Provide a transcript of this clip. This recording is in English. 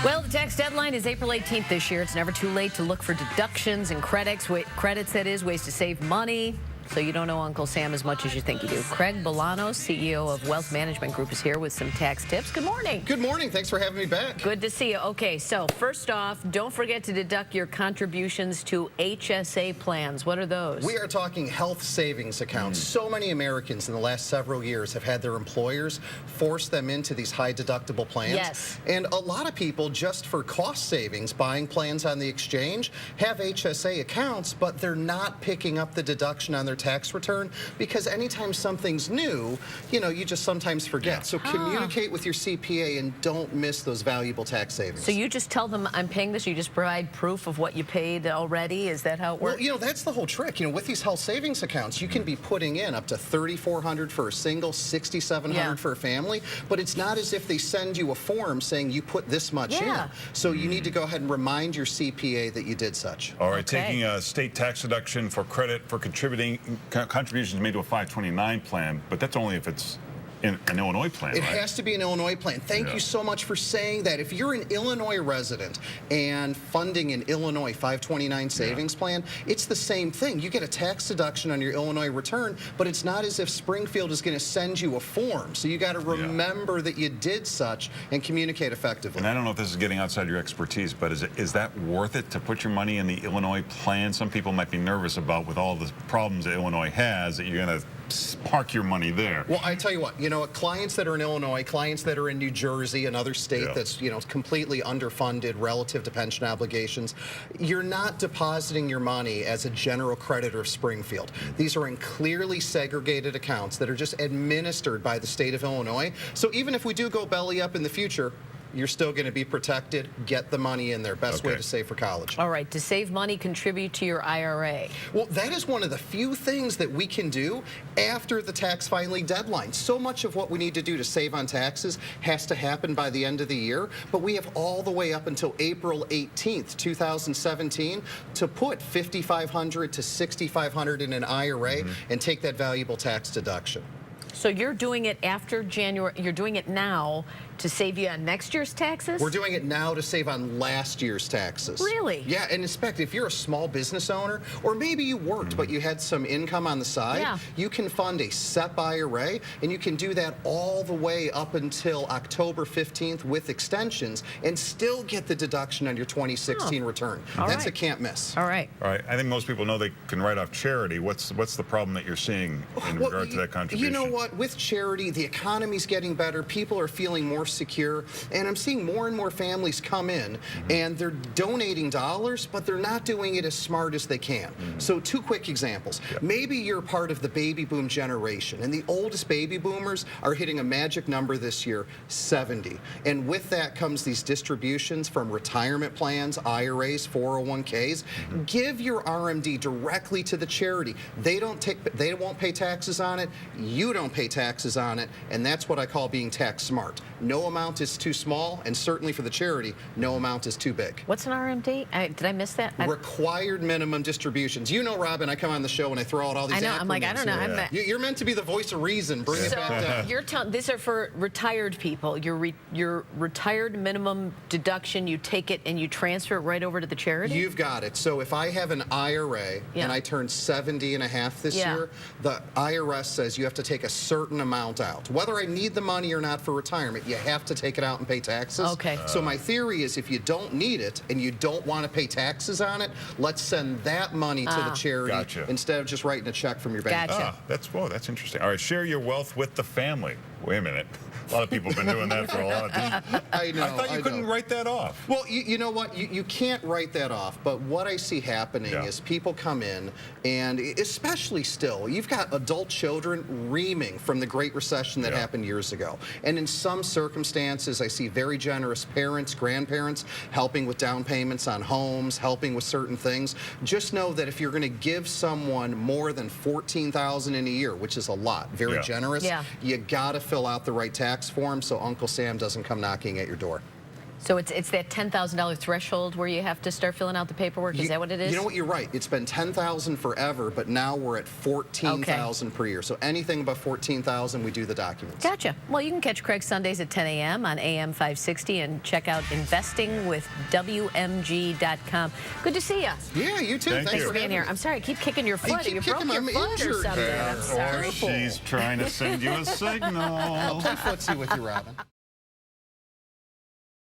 Well, the tax deadline is April 18th this year. It's never too late to look for deductions and credits, that is, ways to save money. So you don't know Uncle Sam as much as you think you do. Craig Bolanos, CEO of Wealth Management Group, is here with some tax tips. Good morning. Good morning. Thanks for having me back. Good to see you. Okay, so first off, don't forget to deduct your contributions to HSA plans. What are those? We are talking health savings accounts. So many Americans in the last several years have had their employers force them into these high deductible plans. Yes. And a lot of people, just for cost savings, buying plans on the exchange, have HSA accounts, but they're not picking up the deduction on their tax return because anytime something's new, you just sometimes forget. Yeah. So communicate with your CPA and don't miss those valuable tax savings. So you just tell them, I'm paying this, you just provide proof of what you paid already? Is that how it works? Well, that's the whole trick. With these health savings accounts, you can be putting in up to $3,400 for a single, $6,700 for a family, but it's not as if they send you a form saying you put this much in. So you need to go ahead and remind your CPA that you did such. All right, taking a state tax deduction for credit for contributions made to a 529 plan, but that's only if it's in an Illinois plan, It has to be an Illinois plan. Thank you so much for saying that. If you're an Illinois resident and funding an Illinois 529 savings plan, it's the same thing. You get a tax deduction on your Illinois return, but it's not as if Springfield is going to send you a form. So you got to remember that you did such and communicate effectively. And I don't know if this is getting outside your expertise, but is that worth it to put your money in the Illinois plan? Some people might be nervous about, with all the problems that Illinois has, that you're going to park your money there. Well, I tell you what, clients that are in Illinois, clients that are in New Jersey, another state that's, completely underfunded relative to pension obligations, you're not depositing your money as a general creditor of Springfield. These are in clearly segregated accounts that are just administered by the state of Illinois. So even if we do go belly up in the future, you're still going to be protected. Get the money in there. Best way to save for college. All right. To save money, contribute to your IRA. Well, that is one of the few things that we can do after the tax filing deadline. So much of what we need to do to save on taxes has to happen by the end of the year, but we have all the way up until April 18th, 2017 to put $5,500 to $6,500 in an IRA and take that valuable tax deduction. So you're doing it after January, you're doing it now to save you on next year's taxes? We're doing it now to save on last year's taxes. Really? Yeah, and in fact, if you're a small business owner, or maybe you worked but you had some income on the side, you can fund a SEP IRA, and you can do that all the way up until October 15th with extensions and still get the deduction on your 2016 return. That's a can't miss. All right. All right. I think most people know they can write off charity. What's the problem that you're seeing in regard to that contribution? You know what? With charity, the economy's getting better. People are feeling more secure, and I'm seeing more and more families come in and they're donating dollars, but they're not doing it as smart as they can. So two quick examples. Maybe you're part of the baby boom generation, and the oldest baby boomers are hitting a magic number this year, 70. And with that comes these distributions from retirement plans, IRAs, 401ks. Give your RMD directly to the charity. They won't pay taxes on it. You don't pay taxes on it, and that's what I call being tax smart. No amount is too small, and certainly for the charity, no amount is too big. What's an RMD? Did I miss that? Required minimum distributions. Robin, I come on the show and I throw out all these acronyms. I know, I'm like, I don't know. You're meant to be the voice of reason. Bring it back down. You're telling, these are for retired people. Your retired minimum deduction, you take it and you transfer it right over to the charity? You've got it. So if I have an IRA and I turn 70 and a half this year, the IRS says you have to take a certain amount out. Whether I need the money or not for retirement, you have to take it out and pay taxes. Okay. So my theory is if you don't need it and you don't want to pay taxes on it, let's send that money to the charity instead of just writing a check from your bank. That's interesting. All right, share your wealth with the family. Wait a minute. A lot of people have been doing that for a lot of time. I know. I thought you couldn't write that off. Well, you know what? You can't write that off. But what I see happening is people come in, and especially still, you've got adult children reaming from the Great Recession that happened years ago. And in some circumstances, I see very generous parents, grandparents, helping with down payments on homes, helping with certain things. Just know that if you're going to give someone more than $14,000 in a year, which is a lot, very generous, you got to fill out the right tax form so Uncle Sam doesn't come knocking at your door. So it's that $10,000 threshold where you have to start filling out the paperwork. Is that what it is? You know what? You're right. It's been $10,000 forever, but now we're at $14,000 per year. So anything above $14,000, we do the documents. Gotcha. Well, you can catch Craig Sundays at 10 a.m. on AM 560 and check out investingwithwmg.com. Good to see you. Yeah, you too. Thank Thanks you. For being here. I'm sorry, I keep kicking your foot. keep You broke kicking your my foot or injured something. there. I'm sorry. She's trying to send you a signal. I'll play footsie with you, Robin.